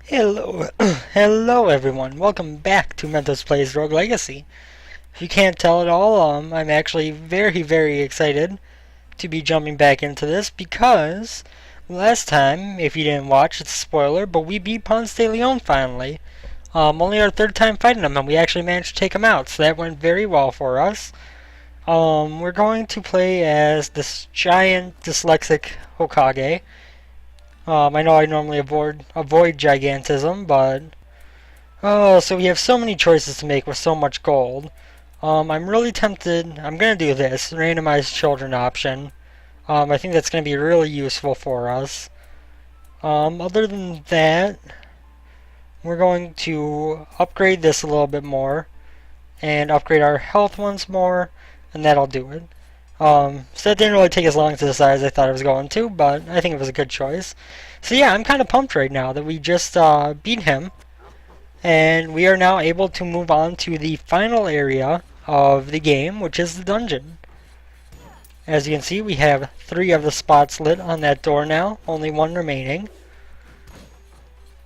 Hello, hello everyone. Welcome back to Mentos Plays Rogue Legacy. If you can't tell at all, I'm actually very excited to be jumping back into this because last time, if you didn't watch, it's a spoiler, but we beat Ponce de Leon finally. Only our third time fighting him, and we actually managed to take him out, so that went very well for us. We're going to play as this giant dyslexic Hokage. I know I normally avoid gigantism, but oh, so we have so many choices to make with so much gold. I'm really tempted. I'm gonna do this randomized children option. I think that's gonna be really useful for us. Other than that, we're going to upgrade this a little bit more and upgrade our health once more, and that'll do it. So that didn't really take as long to decide as I thought it was going to, but I think it was a good choice. So yeah, I'm kind of pumped right now that we just beat him, and we are now able to move on to the final area of the game, which is the dungeon. As you can see, we have 3 of the spots lit on that door now, only 1 remaining.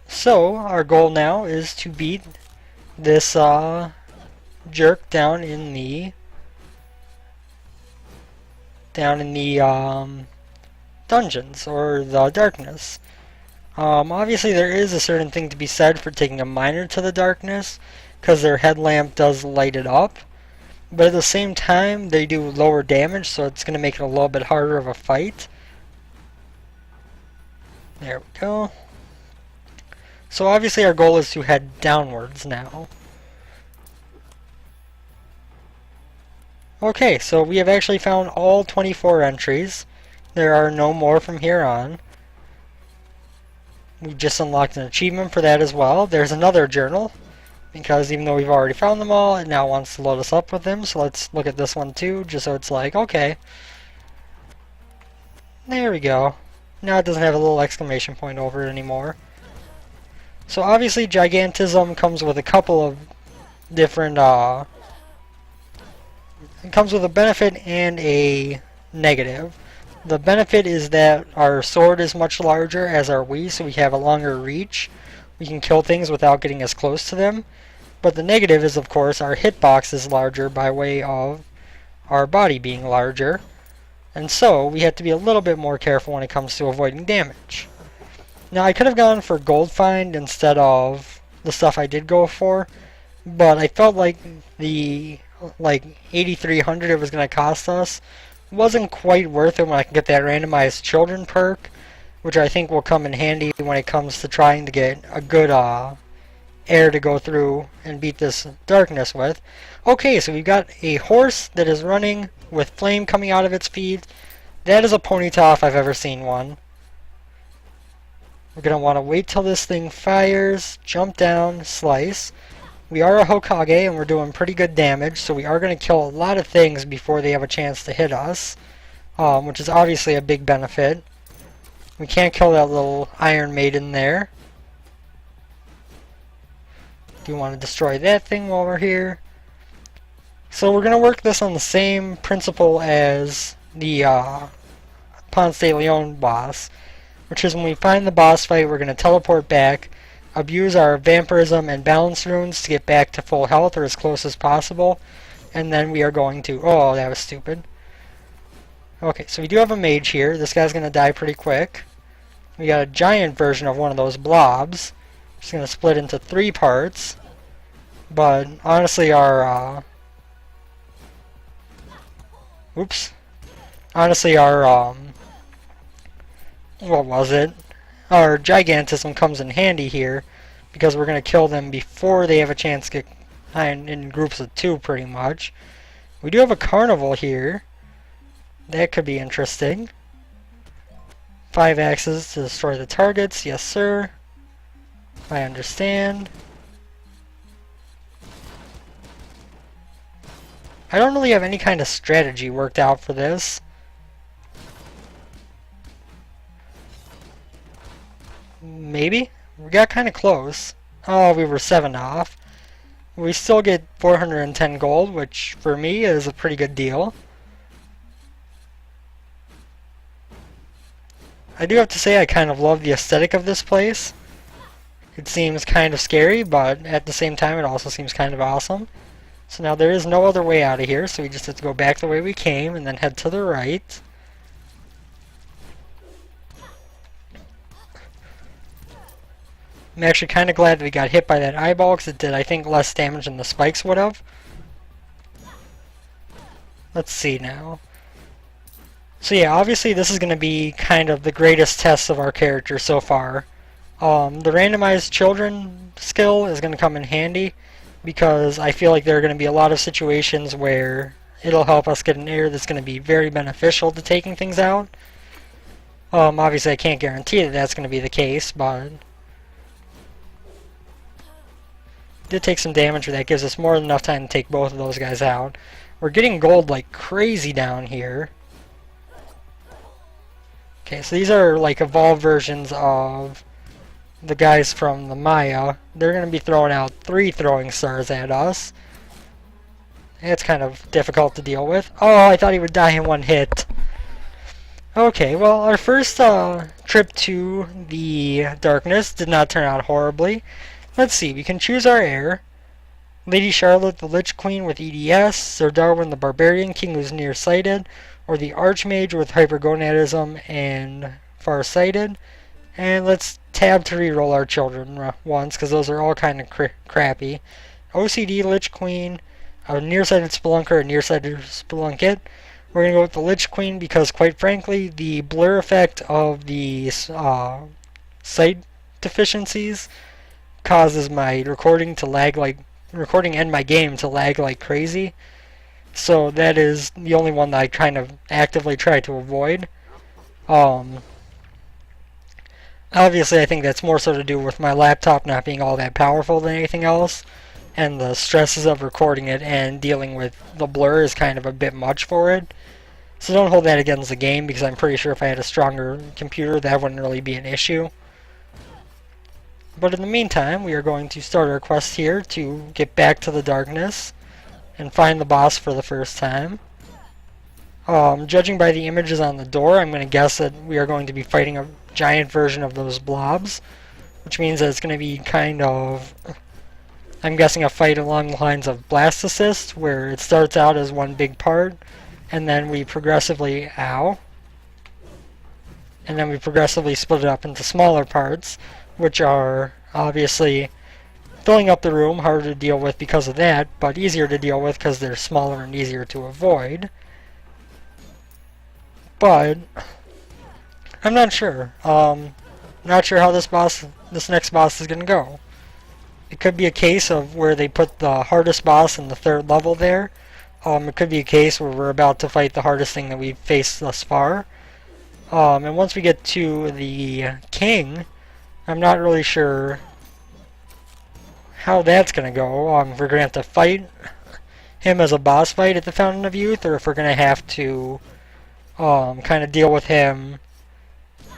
So our goal now is to beat this jerk down in the dungeons or the darkness. Obviously there is a certain thing to be said for taking a miner to the darkness, because their headlamp does light it up, but at the same time they do lower damage, so it's going to make it a little bit harder of a fight. There we go. So obviously our goal is to head downwards now. Okay, so we have actually found all 24 entries. There are no more from here on. We just unlocked an achievement for that as well. There's another journal, because even though we've already found them all, it now wants to load us up with them. So let's look at this one too, just so it's like, okay. There we go. Now it doesn't have a little exclamation point over it anymore. So obviously gigantism comes with a couple of different, it comes with a benefit and a negative. The benefit is that our sword is much larger, as are we, so we have a longer reach. We can kill things without getting as close to them. But the negative is, of course, our hitbox is larger by way of our body being larger. And so, we have to be a little bit more careful when it comes to avoiding damage. Now, I could have gone for gold find instead of the stuff I did go for, but I felt like the 8,300 it was going to cost us wasn't quite worth it when I can get that randomized children perk, which I think will come in handy when it comes to trying to get a good air to go through and beat this darkness with. Okay, so we've got a horse that is running with flame coming out of its feet. That is a ponytail if I've ever seen one. We're going to want to wait till this thing fires, jump down, slice. We are a Hokage and we're doing pretty good damage, so we are going to kill a lot of things before they have a chance to hit us, which is obviously a big benefit. We can't kill that little Iron Maiden there. Do want to destroy that thing while we're here. So we're going to work this on the same principle as the Ponce de Leon boss, which is when we find the boss fight, we're going to teleport back, abuse our vampirism and balance runes to get back to full health or as close as possible, and then we are going to... Oh, that was stupid. Okay, so we do have a mage here. This guy's going to die pretty quick. We got a giant version of one of those blobs. Just going to split into 3 parts. But honestly our... Oops. Honestly our... What was it? Our gigantism comes in handy here, because we're going to kill them before they have a chance to get in groups of 2 pretty much. We do have a carnival here. That could be interesting. 5 axes to destroy the targets. Yes, sir. I understand. I don't really have any kind of strategy worked out for this. Maybe? We got kind of close. Oh, we were 7 off. We still get 410 gold, which for me is a pretty good deal. I do have to say I kind of love the aesthetic of this place. It seems kind of scary, but at the same time it also seems kind of awesome. So now there is no other way out of here, so we just have to go back the way we came and then head to the right. I'm actually kind of glad that we got hit by that eyeball because it did, I think, less damage than the spikes would have. Let's see now. So yeah, obviously this is going to be kind of the greatest test of our character so far. The randomized children skill is going to come in handy because I feel like there are going to be a lot of situations where it'll help us get an air that's going to be very beneficial to taking things out. Obviously I can't guarantee that that's going to be the case, but did take some damage, but that gives us more than enough time to take both of those guys out. We're getting gold like crazy down here. Okay, so these are like evolved versions of the guys from the Maya. They're going to be throwing out 3 throwing stars at us. It's kind of difficult to deal with. Oh, I thought he would die in one hit. Okay, well, our first trip to the darkness did not turn out horribly. Let's see, we can choose our heir. Lady Charlotte, the Lich Queen with EDS, Sir Darwin, the Barbarian King who's nearsighted, or the Archmage with Hypergonadism and Farsighted. And let's tab to reroll our children once, because those are all kind of crappy. OCD, Lich Queen, a nearsighted Spelunker, a nearsighted Spelunket. We're going to go with the Lich Queen because, quite frankly, the blur effect of the sight deficiencies causes my recording to lag like recording and my game to lag like crazy. So that is the only one that I kind of actively try to avoid. Obviously I think that's more so to do with my laptop not being all that powerful than anything else, and the stresses of recording it and dealing with the blur is kind of a bit much for it. So don't hold that against the game, because I'm pretty sure if I had a stronger computer that wouldn't really be an issue. But in the meantime, we are going to start our quest here to get back to the darkness and find the boss for the first time. Judging by the images on the door, I'm going to guess that we are going to be fighting a giant version of those blobs, which means that it's going to be kind of, I'm guessing, a fight along the lines of Blast Assist, where it starts out as one big part, and then we progressively, and then we progressively split it up into smaller parts, which are obviously filling up the room, harder to deal with because of that, but easier to deal with because they're smaller and easier to avoid. But I'm not sure. Not sure how this next boss is going to go. It could be a case of where they put the hardest boss in the 3rd level there. It could be a case where we're about to fight the hardest thing that we've faced thus far. And once we get to the king, I'm not really sure how that's going to go. If we're going to have to fight him as a boss fight at the Fountain of Youth, or if we're going to have to kind of deal with him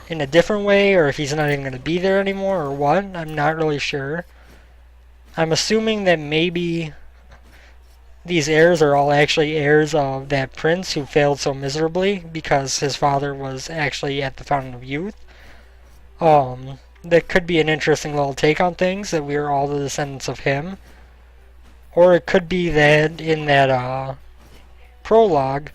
in a different way, or if he's not even going to be there anymore, or what. I'm not really sure. I'm assuming that maybe these heirs are all actually heirs of that prince who failed so miserably because his father was actually at the Fountain of Youth. That could be an interesting little take on things, that we are all the descendants of him. Or it could be that in that prologue,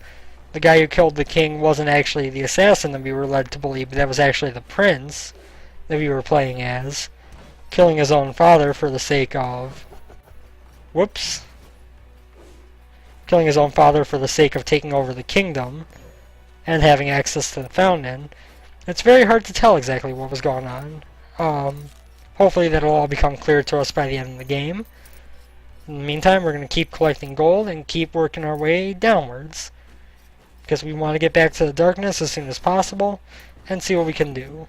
the guy who killed the king wasn't actually the assassin that we were led to believe, but that was actually the prince that we were playing as, killing his own father for the sake of... killing his own father for the sake of taking over the kingdom and having access to the fountain. It's very hard to tell exactly what was going on. Hopefully that'll all become clear to us by the end of the game. In the meantime, we're going to keep collecting gold and keep working our way downwards, because we want to get back to the darkness as soon as possible and see what we can do.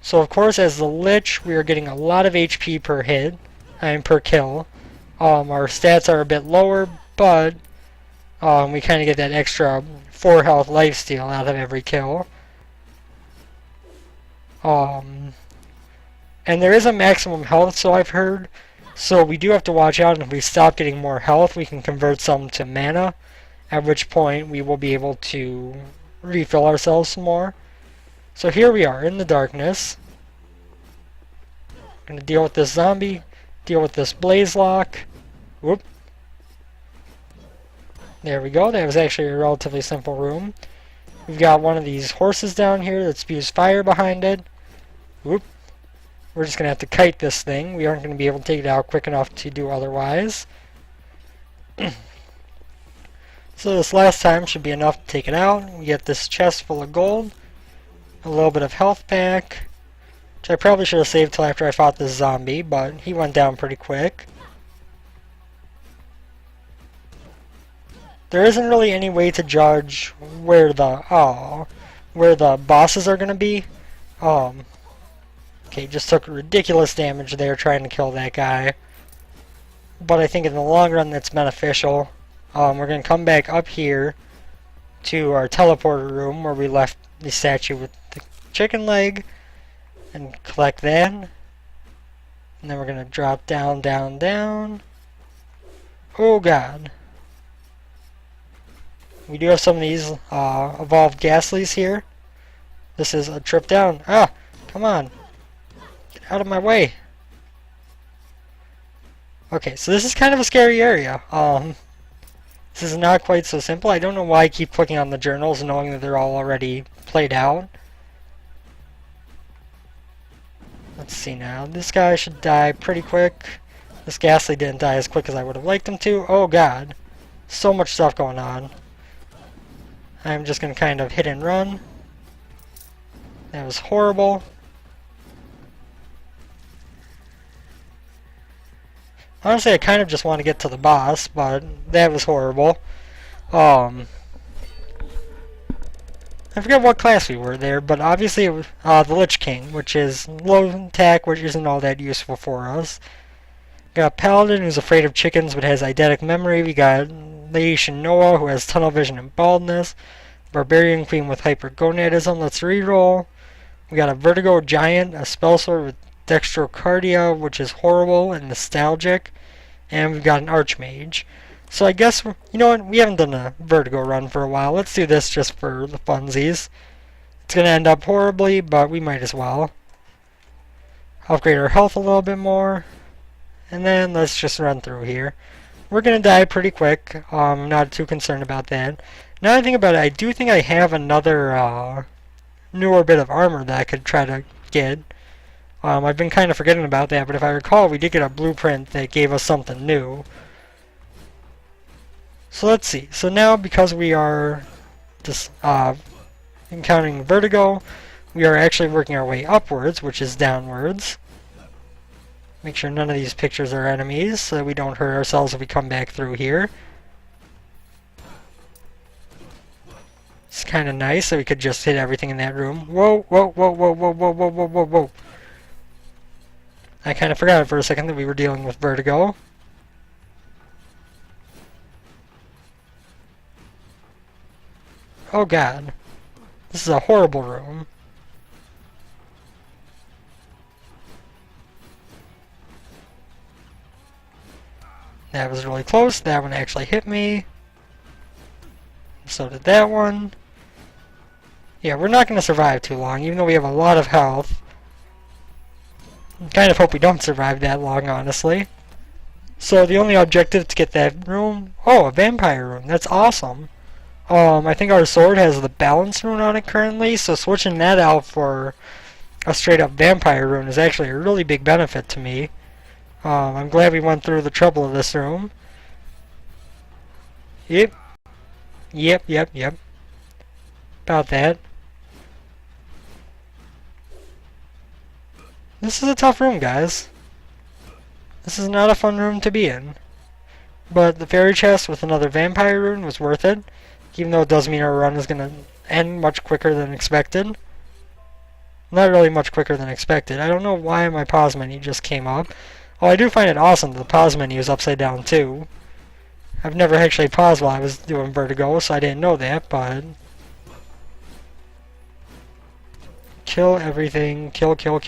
So of course, as the Lich, we are getting a lot of HP per hit, per kill. Our stats are a bit lower, but we kind of get that extra 4 health lifesteal out of every kill. And there is a maximum health, so I've heard. So we do have to watch out, and if we stop getting more health, we can convert some to mana, at which point we will be able to refill ourselves some more. So here we are in the darkness. Gonna deal with this zombie, deal with this blaze lock. Whoop. There we go. That was actually a relatively simple room. We've got one of these horses down here that spews fire behind it. Whoop. We're just gonna have to kite this thing. We aren't gonna be able to take it out quick enough to do otherwise. So this last time should be enough to take it out. We get this chest full of gold, a little bit of health pack, which I probably should have saved till after I fought this zombie, but he went down pretty quick. There isn't really any way to judge where the bosses are gonna be. Okay, just took ridiculous damage there trying to kill that guy. But I think in the long run that's beneficial. We're going to come back up here to our teleporter room where we left the statue with the chicken leg and collect that. And then we're going to drop down, down, down. Oh god. We do have some of these evolved ghastlies here. This is a trip down. Ah! Come on. Get out of my way. Okay, so this is kind of a scary area. This is not quite so simple. I don't know why I keep clicking on the journals knowing that they're all already played out. Let's see now. This guy should die pretty quick. This ghastly didn't die as quick as I would have liked him to. Oh god. So much stuff going on. I'm just going to kind of hit and run. That was horrible. Honestly, I kind of just want to get to the boss, but that was horrible. I forget what class we were there, but obviously it was the Lich King, which is low attack, which isn't all that useful for us. Got Paladin, who's afraid of chickens but has eidetic memory. We got Lady Shinoa, who has tunnel vision and baldness. Barbarian Queen with hypergonadism. Let's reroll. We got a Vertigo Giant, a spell sword with Dextrocardia, which is horrible and nostalgic. And we've got an Archmage. So I guess, you know what, we haven't done a Vertigo run for a while. Let's do this just for the funsies. It's going to end up horribly, but we might as well. Upgrade our health a little bit more. And then let's just run through here. We're going to die pretty quick. I'm not too concerned about that. Now that I think about it, I do think I have another newer bit of armor that I could try to get. I've been kind of forgetting about that, but if I recall, we did get a blueprint that gave us something new. So let's see. So now, because we are just encountering vertigo, we are actually working our way upwards, which is downwards. Make sure none of these pictures are enemies, so that we don't hurt ourselves if we come back through here. It's kind of nice, so we could just hit everything in that room. Whoa, whoa, whoa, whoa, whoa, whoa, whoa, whoa, whoa, whoa. I kind of forgot for a second that we were dealing with vertigo. Oh god. This is a horrible room. That was really close. That one actually hit me. So did that one. Yeah, we're not going to survive too long, even though we have a lot of health. I kind of hope we don't survive that long, honestly. So the only objective to get that room... Oh, a vampire room. That's awesome. I think our sword has the balance rune on it currently, so switching that out for a straight-up vampire rune is actually a really big benefit to me. I'm glad we went through the trouble of this room. Yep. Yep. About that. This is a tough room, guys. This is not a fun room to be in. But the fairy chest with another vampire rune was worth it, even though it does mean our run is going to end much quicker than expected. Not really much quicker than expected. I don't know why my pause menu just came up. Oh, I do find it awesome that the pause menu is upside down too. I've never actually paused while I was doing vertigo, so I didn't know that, but... Kill everything. Kill. Kill. We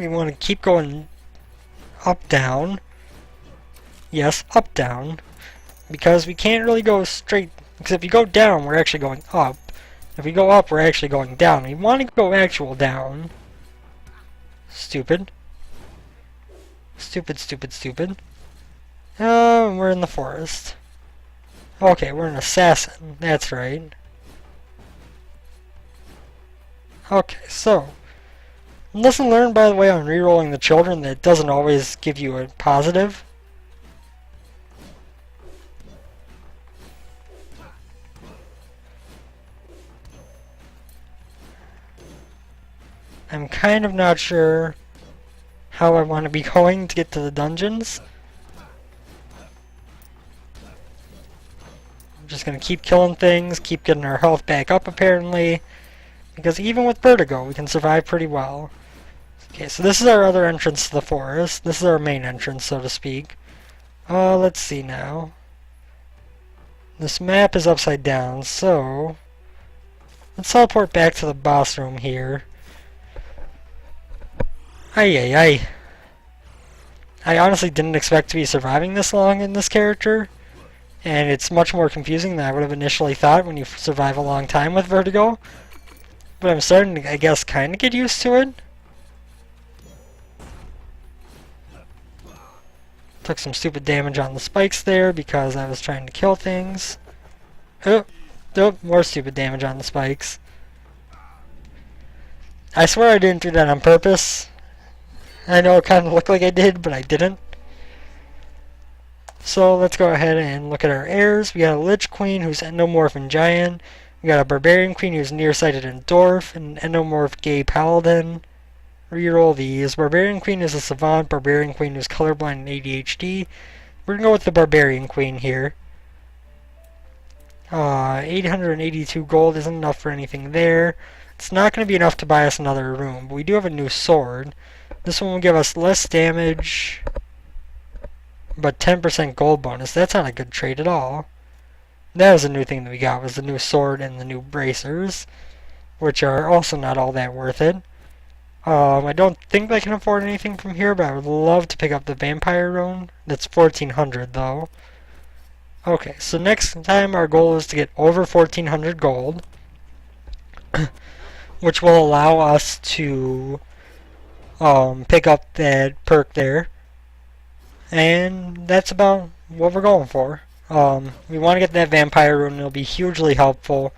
want to keep going up, down. Yes, up, down. Because we can't really go straight Because if you go down, we're actually going up. If we go up, we're actually going down. We want to go actual down. Stupid. Stupid, stupid, stupid. We're in the forest. Okay, we're an assassin. That's right. Okay, so. Lesson learned, by the way, on rerolling the children, that it doesn't always give you a positive. I'm kind of not sure how I want to be going to get to the dungeons. I'm just going to keep killing things, keep getting our health back up apparently. Because even with vertigo, we can survive pretty well. Okay, so this is our other entrance to the forest. This is our main entrance, so to speak. Let's see now. This map is upside down, so let's teleport back to the boss room here. Ay ay ay. I honestly didn't expect to be surviving this long in this character, and it's much more confusing than I would have initially thought when you survive a long time with vertigo. But I'm starting to, I guess, kind of get used to it. Took some stupid damage on the spikes there because I was trying to kill things. Oh, more stupid damage on the spikes. I swear I didn't do that on purpose. I know it kind of looked like I did, but I didn't. So let's go ahead and look at our heirs. We got a Lich Queen who's Endomorph Giant. We got a Barbarian Queen who's Nearsighted and Dwarf, and Endomorph Gay Paladin. Reroll these. Barbarian Queen is a Savant, Barbarian Queen who's colorblind and ADHD. We're gonna go with the Barbarian Queen here. 882 gold isn't enough for anything there. It's not gonna be enough to buy us another room, but we do have a new sword. This one will give us less damage, but 10% gold bonus. That's not a good trade at all. That was a new thing that we got, was the new sword and the new bracers, which are also not all that worth it. I don't think I can afford anything from here, but I would love to pick up the Vampire Rune. That's 1400 though. Okay, so next time our goal is to get over 1400 gold, which will allow us to pick up that perk there. And that's about what we're going for. We want to get that Vampire Rune. It'll be hugely helpful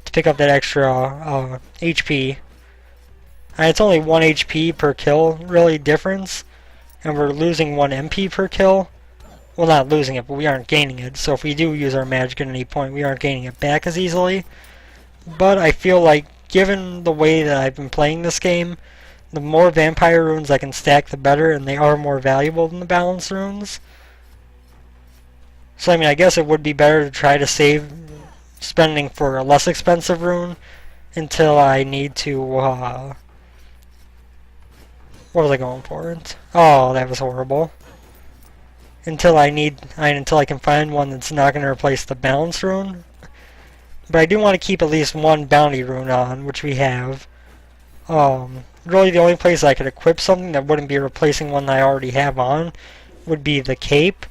to pick up that extra HP. It's only 1 HP per kill, really, difference. And we're losing 1 MP per kill. Well, not losing it, but we aren't gaining it. So if we do use our magic at any point, we aren't gaining it back as easily. But I feel like, given the way that I've been playing this game, the more Vampire Runes I can stack, the better, and they are more valuable than the Balance Runes. So, I mean, I guess it would be better to try to save spending for a less expensive rune until I need to, what was I going for? Oh, that was horrible. Until I can find one that's not going to replace the Balance Rune. But I do want to keep at least 1 Bounty Rune on, which we have. Really the only place I could equip something that wouldn't be replacing one that I already have on would be the Cape,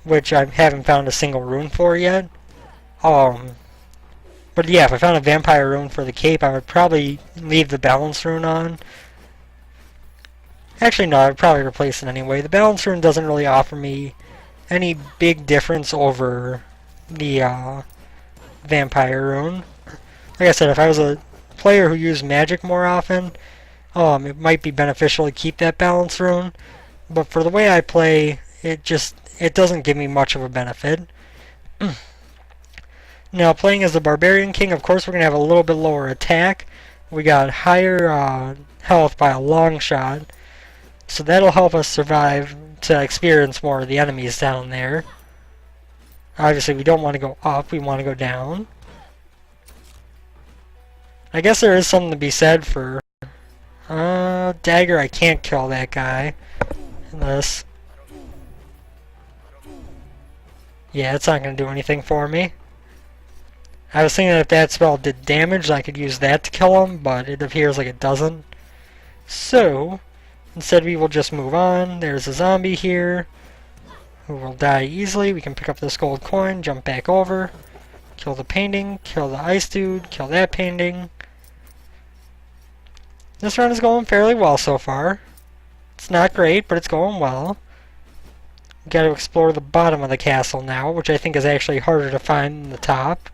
which I haven't found a single rune for yet. But yeah, if I found a Vampire Rune for the Cape, I would probably leave the Balance Rune on. Actually, no, I would probably replace it anyway. The Balance Rune doesn't really offer me any big difference over the Vampire Rune. Like I said, if I was a player who used magic more often, it might be beneficial to keep that Balance Rune. But for the way I play, it doesn't give me much of a benefit. Now, playing as the Barbarian King, of course, we're going to have a little bit lower attack. We got higher health by a long shot. So that'll help us survive to experience more of the enemies down there. Obviously, we don't want to go up, we want to go down. I guess there is something to be said for... dagger, I can't kill that guy. Unless... yeah, it's not going to do anything for me. I was thinking that if that spell did damage, I could use that to kill him, but it appears like it doesn't. So... instead, we will just move on. There's a zombie here who will die easily. We can pick up this gold coin, jump back over, Kill the painting, kill the ice dude, kill that painting. This run is going fairly well so far. It's not great, but it's going well. We've got to explore the bottom of the castle now, which I think is actually harder to find than the top,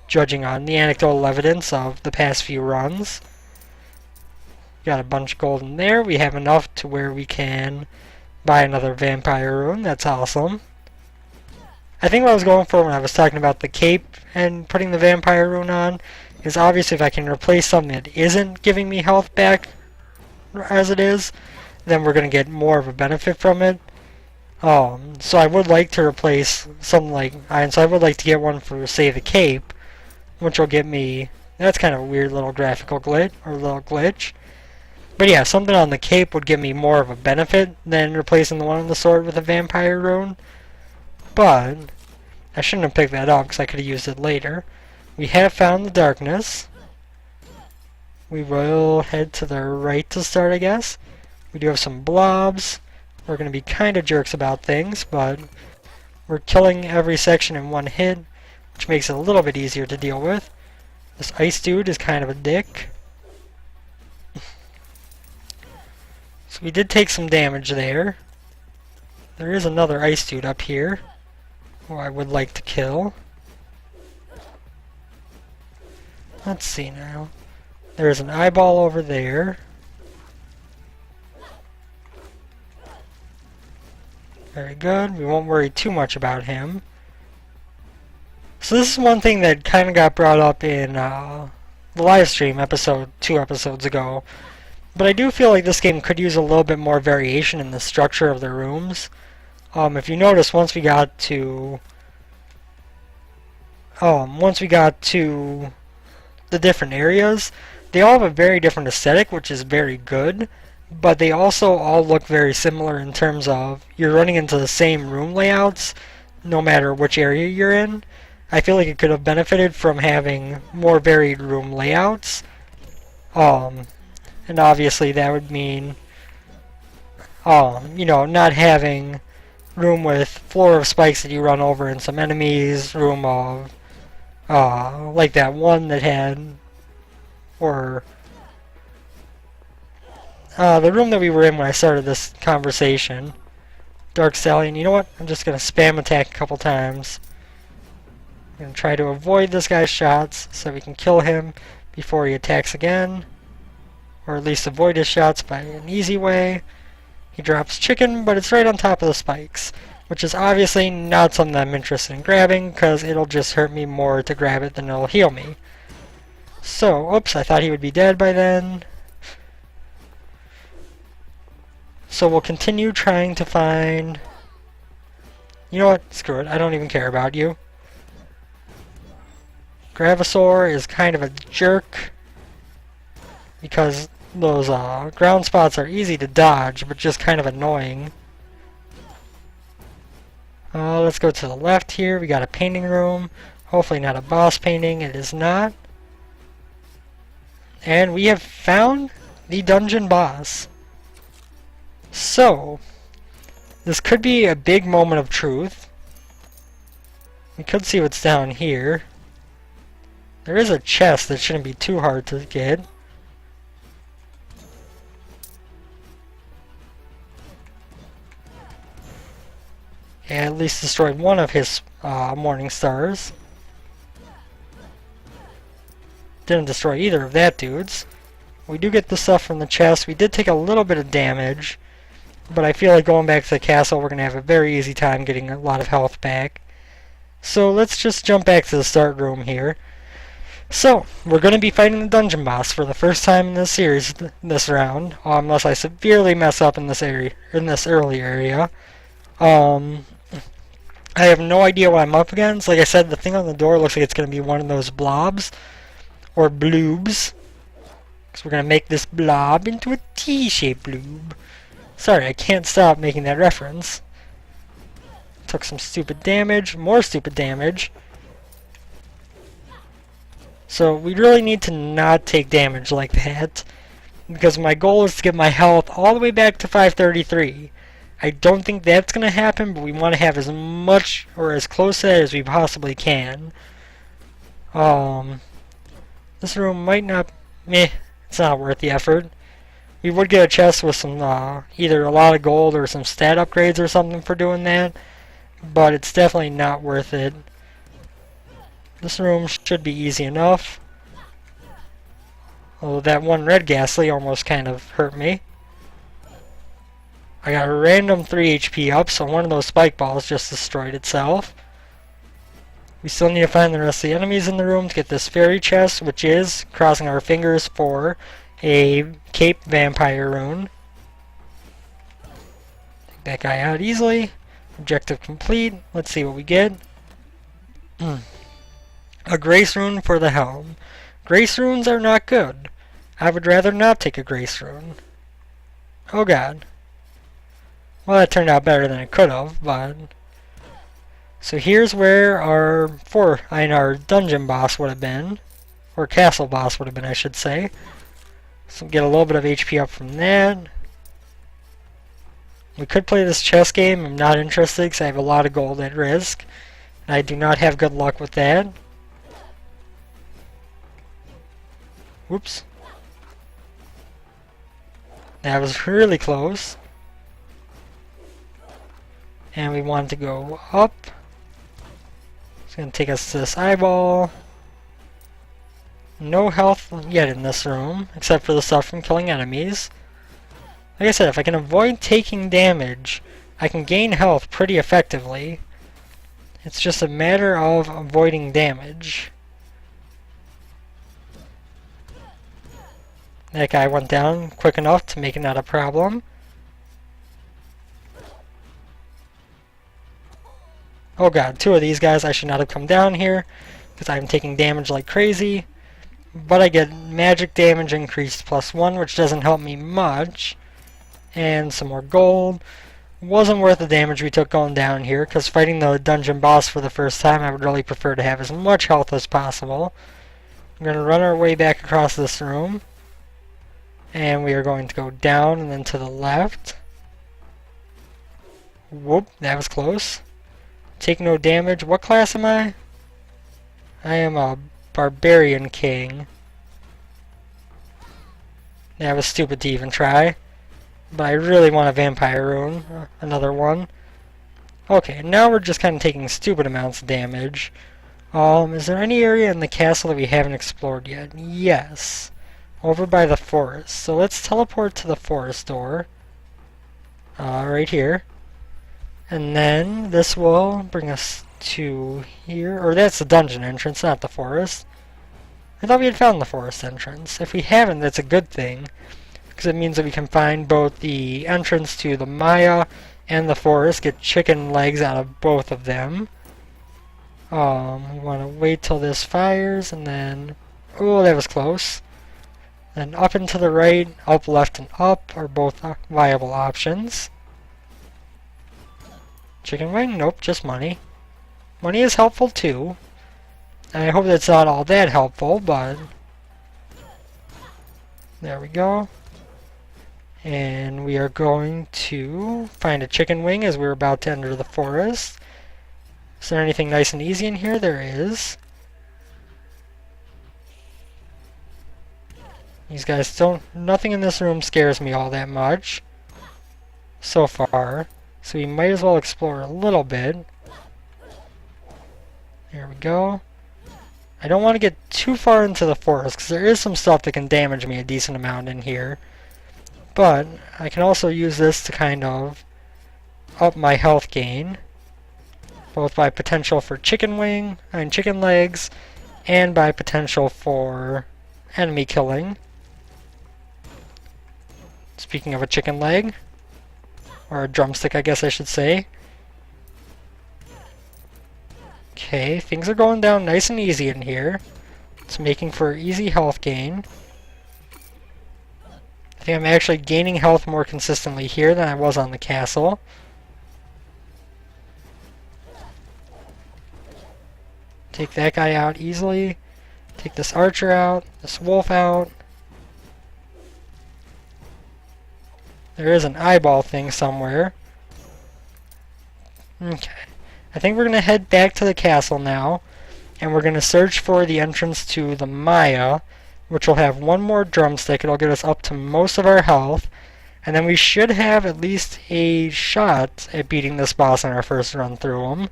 judging on the anecdotal evidence of the past few runs. Got a bunch of gold in there. We have enough to where we can buy another vampire rune. That's awesome. I think what I was going for when I was talking about the cape and putting the vampire rune on is obviously if I can replace something that isn't giving me health back as it is, then we're going to get more of a benefit from it. So I would like to replace something like iron. So I would like to get one for, say, the cape, which will get me. That's kind of a weird little graphical glitch or little glitch. But yeah, something on the cape would give me more of a benefit than replacing the one on the sword with a vampire rune. But I shouldn't have picked that up because I could have used it later. We have found the darkness. We will head to the right to start, I guess. We do have some blobs. We're going to be kind of jerks about things, but we're killing every section in one hit, which makes it a little bit easier to deal with. This ice dude is kind of a dick. So we did take some damage there. There is another ice dude up here who I would like to kill. Let's see now. There's an eyeball over there. Very good. We won't worry too much about him. So this is one thing that kind of got brought up in the live stream episode 2 episodes ago. But I do feel like this game could use a little bit more variation in the structure of the rooms. If you notice, once we got to the different areas, they all have a very different aesthetic, which is very good. But they also all look very similar in terms of you're running into the same room layouts, no matter which area you're in. I feel like it could have benefited from having more varied room layouts. And obviously that would mean, not having room with floor of spikes that you run over and some enemies, room of, like that one that had, or, the room that we were in when I started this conversation. Dark Stallion, you know what? I'm just going to spam attack a couple times. I'm going to try to avoid this guy's shots so we can kill him before he attacks again. Or at least avoid his shots by an easy way. He drops chicken, but it's right on top of the spikes, which is obviously not something I'm interested in grabbing, because it'll just hurt me more to grab it than it'll heal me. So, oops, I thought he would be dead by then. So we'll continue trying to find... You know what? Screw it. I don't even care about you. Gravasaur is kind of a jerk, because those ground spots are easy to dodge, but just kind of annoying. Let's go to the left here. We got a painting room. Hopefully not a boss painting. It is not. And we have found the dungeon boss. So, this could be a big moment of truth. We could see what's down here. There is a chest that shouldn't be too hard to get. And at least destroyed one of his morning stars. Didn't destroy either of that dude's. We do get the stuff from the chest. We did take a little bit of damage, but I feel like going back to the castle we're going to have a very easy time getting a lot of health back. So let's just jump back to the start room here. So, we're going to be fighting the dungeon boss for the first time in this series this round, unless I severely mess up in this area, in this early area. I have no idea what I'm up against. Like I said, the thing on the door looks like it's going to be one of those blobs, or bloobs. Because we're going to make this blob into a T-shaped bloob. Sorry, I can't stop making that reference. Took some stupid damage, more stupid damage. So we really need to not take damage like that, because my goal is to get my health all the way back to 533. I don't think that's going to happen, but we want to have as much or as close to that as we possibly can. This room might not... Meh, it's not worth the effort. We would get a chest with some, either a lot of gold or some stat upgrades or something for doing that, but it's definitely not worth it. This room should be easy enough. Although that one red ghastly almost kind of hurt me. I got a random 3 HP up, so one of those spike balls just destroyed itself. We still need to find the rest of the enemies in the room to get this fairy chest, which is, crossing our fingers for, a cape vampire rune. Take that guy out easily. Objective complete. Let's see what we get. A grace rune for the helm. Grace runes are not good. I would rather not take a grace rune. Oh god. Well, that turned out better than it could have, but... So here's where our dungeon boss would have been. Or castle boss would have been, I should say. So get a little bit of HP up from that. We could play this chess game. I'm not interested because I have a lot of gold at risk. And I do not have good luck with that. Whoops. That was really close. And we want to go up. It's going to take us to this eyeball. No health yet in this room, except for the stuff from killing enemies. Like I said, if I can avoid taking damage, I can gain health pretty effectively. It's just a matter of avoiding damage. That guy went down quick enough to make it not a problem. Oh god, 2 of these guys. I should not have come down here, because I'm taking damage like crazy. But I get magic damage increased +1, which doesn't help me much. And some more gold. Wasn't worth the damage we took going down here, because fighting the dungeon boss for the first time, I would really prefer to have as much health as possible. We're going to run our way back across this room. And we are going to go down and then to the left. Whoop, that was close. Take no damage. What class am I? I am a barbarian king. That was stupid to even try. But I really want a vampire rune. Another one. Okay, now we're just kind of taking stupid amounts of damage. Is there any area in the castle that we haven't explored yet? Yes. Over by the forest. So let's teleport to the forest door. Right here. And then this will bring us to here. Or that's the dungeon entrance, not the forest. I thought we had found the forest entrance. If we haven't, that's a good thing. Because it means that we can find both the entrance to the Maya and the forest. Get chicken legs out of both of them. We want to wait till this fires and then... Oh, that was close. Then up and to the right, up, left, and up are both viable options. Chicken wing? Nope, just money. Money is helpful too. And I hope that's not all that helpful, but... There we go. And we are going to find a chicken wing as we're about to enter the forest. Is there anything nice and easy in here? There is. These guys don't... Nothing in this room scares me all that much. So far. So we might as well explore a little bit. There we go. I don't want to get too far into the forest, because there is some stuff that can damage me a decent amount in here. But I can also use this to kind of up my health gain. Both by potential for chicken wing, and chicken legs, and by potential for enemy killing. Speaking of a chicken leg, or a drumstick I guess I should say. Okay, things are going down nice and easy in here. It's making for easy health gain. I think I'm actually gaining health more consistently here than I was on the castle. Take that guy out easily. Take this archer out, this wolf out. There is an eyeball thing somewhere. Okay. I think we're going to head back to the castle now, and we're going to search for the entrance to the Maya, which will have one more drumstick. It'll get us up to most of our health, and then we should have at least a shot at beating this boss in our first run through him.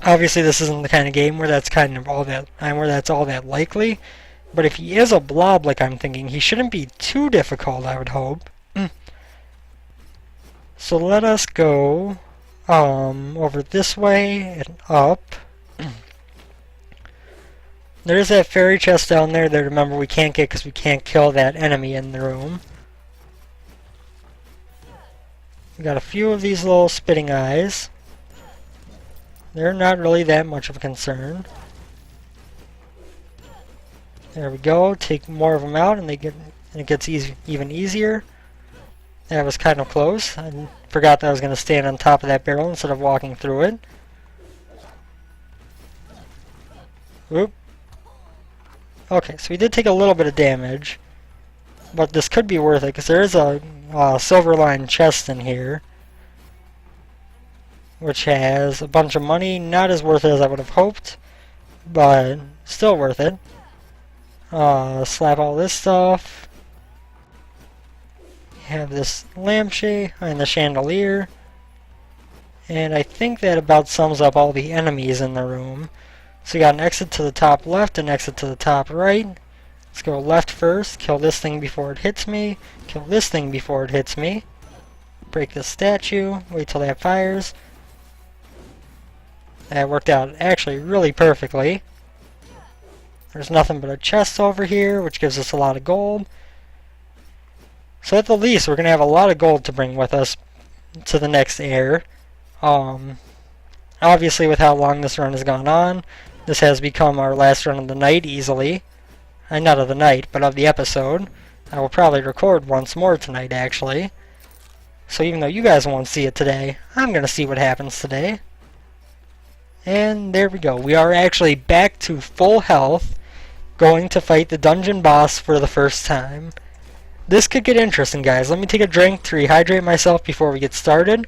Obviously, this isn't the kind of game where that's all that likely. But if he is a blob, like I'm thinking, he shouldn't be too difficult, I would hope. So let us go over this way and up. There's that fairy chest down there that, remember, we can't get because we can't kill that enemy in the room. We got a few of these little spitting eyes. They're not really that much of a concern. There we go. Take more of them out, and it gets even easier. That was kind of close. I forgot that I was going to stand on top of that barrel instead of walking through it. Oop. Okay, so we did take a little bit of damage, but this could be worth it because there is a silver-lined chest in here, which has a bunch of money. Not as worth it as I would have hoped, but still worth it. Slap all this stuff. Have this lampshade and the chandelier, and I think that about sums up all the enemies in the room. So we got an exit to the top left, an exit to the top right. Let's go left first, kill this thing before it hits me, kill this thing before it hits me, break this statue, wait till that fires. That worked out actually really perfectly. There's nothing but a chest over here, which gives us a lot of gold. So at the least, we're going to have a lot of gold to bring with us to the next air. Obviously, with how long this run has gone on, this has become our last run of the night easily. Not of the night, but of the episode. I will probably record once more tonight, actually. So even though you guys won't see it today, I'm going to see what happens today. And there we go. We are actually back to full health, going to fight the dungeon boss for the first time. This could get interesting, guys. Let me take a drink to rehydrate myself before we get started.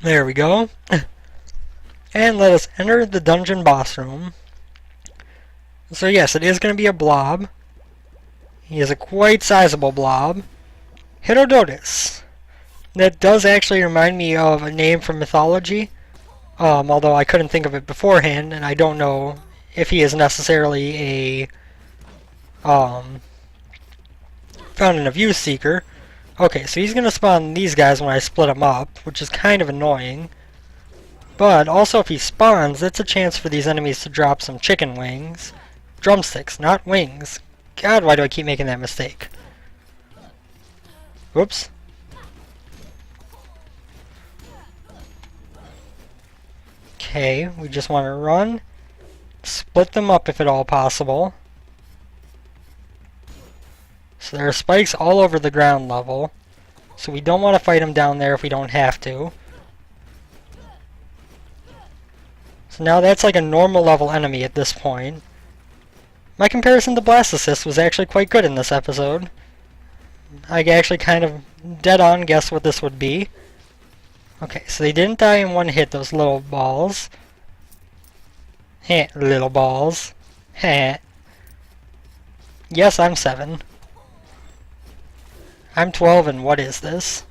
There we go. And let us enter the dungeon boss room. So yes, it is going to be a blob. He is a quite sizable blob. Herodotus. That does actually remind me of a name from mythology. Although I couldn't think of it beforehand, and I don't know if he is necessarily a fountain of youth seeker. Okay, so he's going to spawn these guys when I split them up, which is kind of annoying. But also if he spawns, that's a chance for these enemies to drop some chicken wings. Drumsticks, not wings. God, why do I keep making that mistake? Whoops. Okay, we just want to run. Split them up if at all possible. So there are spikes all over the ground level. So we don't want to fight them down there if we don't have to. So now that's like a normal level enemy at this point. My comparison to Blastocyst was actually quite good in this episode. I actually kind of dead on guessed what this would be. Okay, so they didn't die in one hit, those little balls. Heh, little balls. Heh. Yes, I'm 7. I'm 12, and what is this?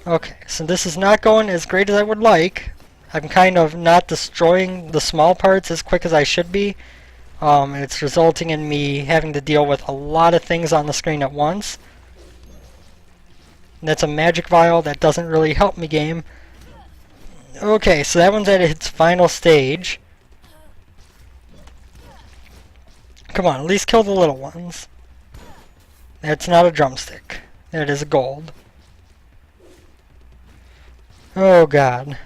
Okay, so this is not going as great as I would like. I'm kind of not destroying the small parts as quick as I should be. It's resulting in me having to deal with a lot of things on the screen at once. And that's a magic vial. That doesn't really help me, game. Okay, so that one's at its final stage. Come on, at least kill the little ones. That's not a drumstick. That is gold. Oh god.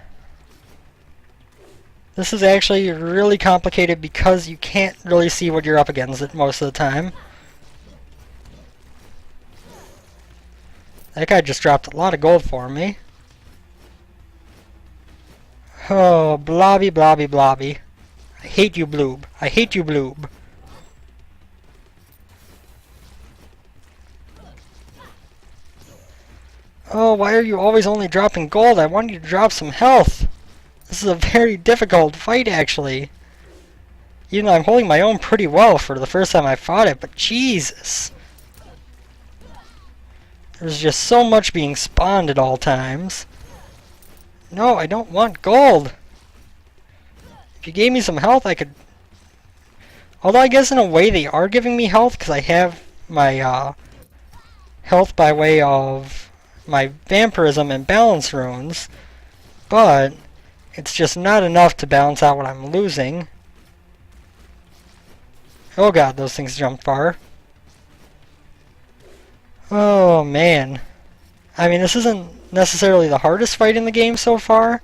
This is actually really complicated because you can't really see what you're up against it most of the time. That guy just dropped a lot of gold for me. Oh, blobby, blobby, blobby. I hate you, Bloob. I hate you, Bloob. Oh, why are you always only dropping gold? I want you to drop some health. This is a very difficult fight, actually. Even though I'm holding my own pretty well for the first time I fought it, but Jesus. There's just so much being spawned at all times. No, I don't want gold. If you gave me some health, I could... Although I guess in a way they are giving me health, because I have my health by way of my vampirism and balance runes. But it's just not enough to balance out what I'm losing. Oh god, those things jump far. Oh man. I mean, this isn't necessarily the hardest fight in the game so far,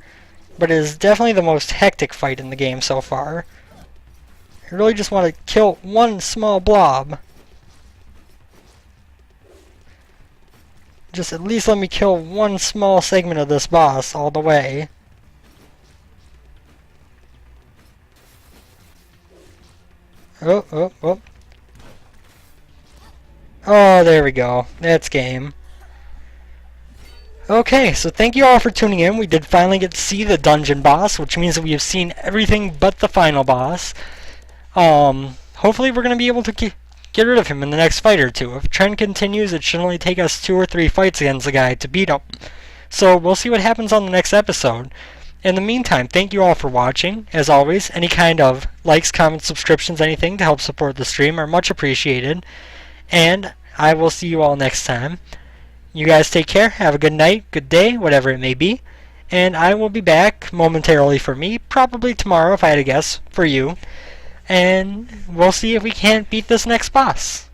but it is definitely the most hectic fight in the game so far. I really just want to kill one small blob. Just at least let me kill one small segment of this boss all the way. Oh, oh, oh. Oh, there we go. That's game. Okay, so thank you all for tuning in. We did finally get to see the dungeon boss, which means that we have seen everything but the final boss. Hopefully we're going to be able to get rid of him in the next fight or two. If the trend continues, it should only take us 2 or 3 fights against the guy to beat him. So we'll see what happens on the next episode. In the meantime, thank you all for watching. As always, any kind of likes, comments, subscriptions, anything to help support the stream are much appreciated. And I will see you all next time. You guys take care. Have a good night, good day, whatever it may be. And I will be back momentarily for me, probably tomorrow if I had to guess, for you. And we'll see if we can't beat this next boss.